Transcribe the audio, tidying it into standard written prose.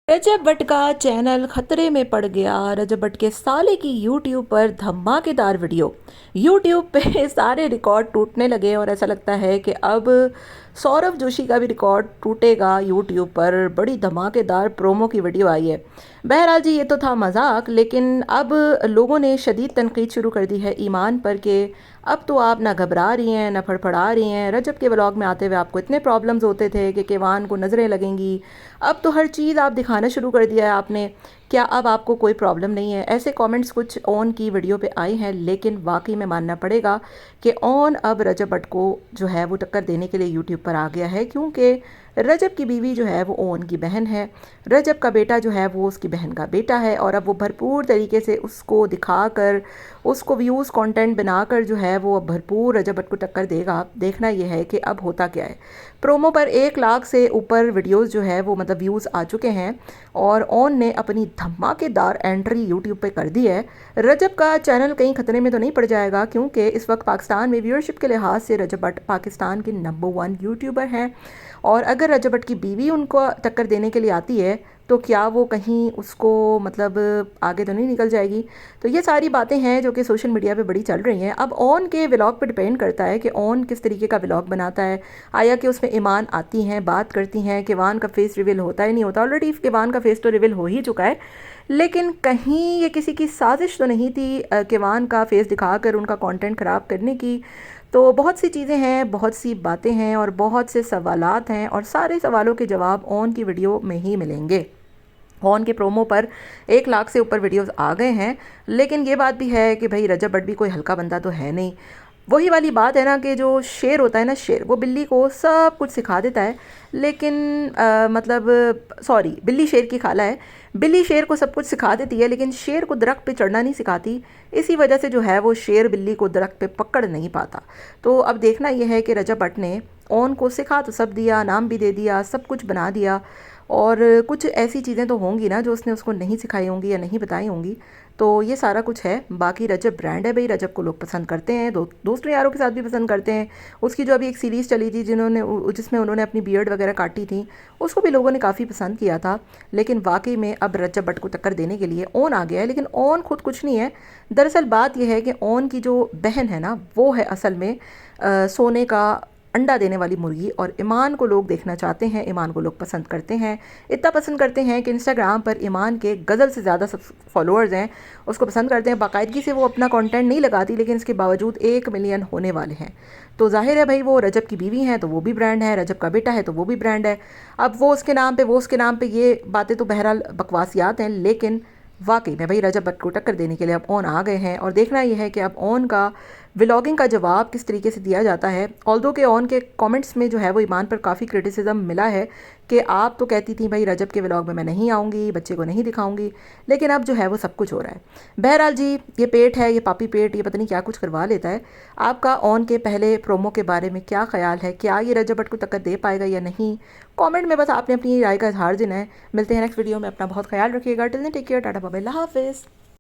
रजब भट्ट का चैनल खतरे में पड़ गया। रजब भट्ट के साले की यूट्यूब पर धमाकेदार वीडियो। यूट्यूब पे सारे रिकॉर्ड टूटने लगे और ऐसा लगता है कि अब सौरभ जोशी का भी रिकॉर्ड टूटेगा। यूट्यूब पर बड़ी धमाकेदार प्रोमो की वीडियो आई है। बहरहाल जी, ये तो था मजाक, लेकिन अब लोगों ने शदीद तनकीद शुरू कर दी है ईमान पर कि अब तो आप ना घबरा रही हैं ना फड़फड़ा रही हैं। रजब के व्लॉग में आते हुए आपको इतने प्रॉब्लम्स होते थे कि केवान को नज़रें लगेंगी, अब तो हर चीज़ आप दिखाना शुरू कर दिया है आपने। क्या अब आपको कोई प्रॉब्लम नहीं है? ऐसे कमेंट्स कुछ ऑन की वीडियो पे आए हैं, लेकिन वाकई में मानना पड़ेगा कि ऑन अब रजब भट्ट को जो है वो टक्कर देने के लिए यूट्यूब पर आ गया है, क्योंकि रजब की बीवी जो है वो ओन की बहन है, रजब का बेटा जो है वो उसकी बहन का बेटा है, और अब वो भरपूर तरीके से उसको दिखाकर उसको व्यूज़ कंटेंट बनाकर जो है वो अब भरपूर रजब भट्ट को टक्कर देगा। देखना ये है कि अब होता क्या है। प्रोमो पर 1 लाख से ऊपर वीडियोस जो है वो मतलब व्यूज़ आ चुके हैं और ऑन ने अपनी धमाकेदार एंट्री यूट्यूब पे कर दी है। रजब का चैनल कहीं खतरे में तो नहीं पड़ जाएगा, क्योंकि इस वक्त पाकिस्तान में व्यूअरशिप के लिहाज से रजब भट्ट पाकिस्तान के नंबर 1 यूट्यूबर हैं, और अगर रजब भट्ट की बीवी उनको टक्कर देने के लिए आती है तो क्या वो कहीं उसको मतलब आगे तो नहीं निकल जाएगी। तो ये सारी बातें हैं जो कि सोशल मीडिया पे बड़ी चल रही हैं। अब ऑन के व्लॉग पे डिपेंड करता है कि ऑन किस तरीके का व्लॉग बनाता है। आया कि उसमें ईमान आती हैं, बात करती हैं, किवान का फेस रिवील होता ही नहीं होता। ऑलरेडी किवान का फेस तो रिवील हो ही चुका है, लेकिन कहीं ये किसी की साजिश तो नहीं थी किवान का फेस दिखाकर उनका कंटेंट ख़राब करने की। तो बहुत सी चीज़ें हैं, बहुत सी बातें हैं और बहुत से सवालात हैं, और सारे सवालों के जवाब ऑन की वीडियो में ही मिलेंगे। ऑन के प्रोमो पर 1 लाख से ऊपर वीडियोस आ गए हैं, लेकिन ये बात भी है कि भाई रजब भट्ट भी कोई हल्का बंदा तो है नहीं। वही वाली बात है ना कि जो शेर होता है ना, शेर वो बिल्ली को सब कुछ सिखा देता है, लेकिन मतलब सॉरी, बिल्ली शेर की खाला है। बिल्ली शेर को सब कुछ सिखा देती है, लेकिन शेर को दरख्त पे चढ़ना नहीं सिखाती। इसी वजह से जो है वो शेर बिल्ली को दरख्त पे पकड़ नहीं पाता। तो अब देखना यह है कि रजब भट्ट ने ऑन को सिखा तो सब दिया, नाम भी दे दिया, सब कुछ बना दिया, और कुछ ऐसी चीज़ें तो होंगी ना जो उसने उसको नहीं सिखाई होंगी या नहीं बताई होंगी। तो ये सारा कुछ है। बाकी रजब ब्रांड है भाई, रजब को लोग पसंद करते हैं, दोस्तों यारों के साथ भी पसंद करते हैं। उसकी जो अभी एक सीरीज़ चली थी जिसमें उन्होंने अपनी बियर्ड वगैरह काटी थी, उसको भी लोगों ने काफ़ी पसंद किया था। लेकिन वाकई में अब रजब भट्ट को टक्कर देने के लिए ऑन आ गया है, लेकिन ऑन खुद कुछ नहीं है। दरअसल बात यह है कि ऑन की जो बहन है ना, वो है असल में सोने का अंडा देने वाली मुर्गी, और ईमान को लोग देखना चाहते हैं, ईमान को लोग पसंद करते हैं। इतना पसंद करते हैं कि इंस्टाग्राम पर ईमान के गज़ल से ज़्यादा सब फॉलोअर्स हैं, उसको पसंद करते हैं। बाकायदगी से वो अपना कंटेंट नहीं लगाती, लेकिन इसके बावजूद 1 मिलियन होने वाले हैं। तो जाहिर है भाई, वो रजब की बीवी हैं तो वो भी ब्रांड है, रजब का बेटा है तो वो भी ब्रांड है। अब वो उसके नाम पे ये बातें तो बहरहाल बकवासियात हैं, लेकिन वाकई में भाई रजब भट्ट को टक्कर देने के लिए अब ऑन आ गए हैं। और देखना यह है कि अब ऑन का व्लॉगिंग का जवाब किस तरीके से दिया जाता है। ऑल्दो के ऑन के कमेंट्स में जो है वो ईमान पर काफ़ी क्रिटिसिज्म मिला है कि आप तो कहती थी भाई रजब के व्लॉग में मैं नहीं आऊँगी, बच्चे को नहीं दिखाऊंगी, लेकिन अब जो है वो सब कुछ हो रहा है। बहरहाल जी, ये पेट है, ये पापी पेट, ये पता नहीं क्या कुछ करवा लेता है। आपका ऑन के पहले प्रोमो के बारे में क्या ख्याल है? क्या ये रजब भट्ट को टक्कर दे पाएगा या नहीं? कमेंट में बस आपने अपनी राय का इजहार देना है। मिलते हैं नेक्स्ट वीडियो में। अपना बहुत ख्याल रखिएगा। Till then take care, tata bye bye, अल्लाह हाफिज़।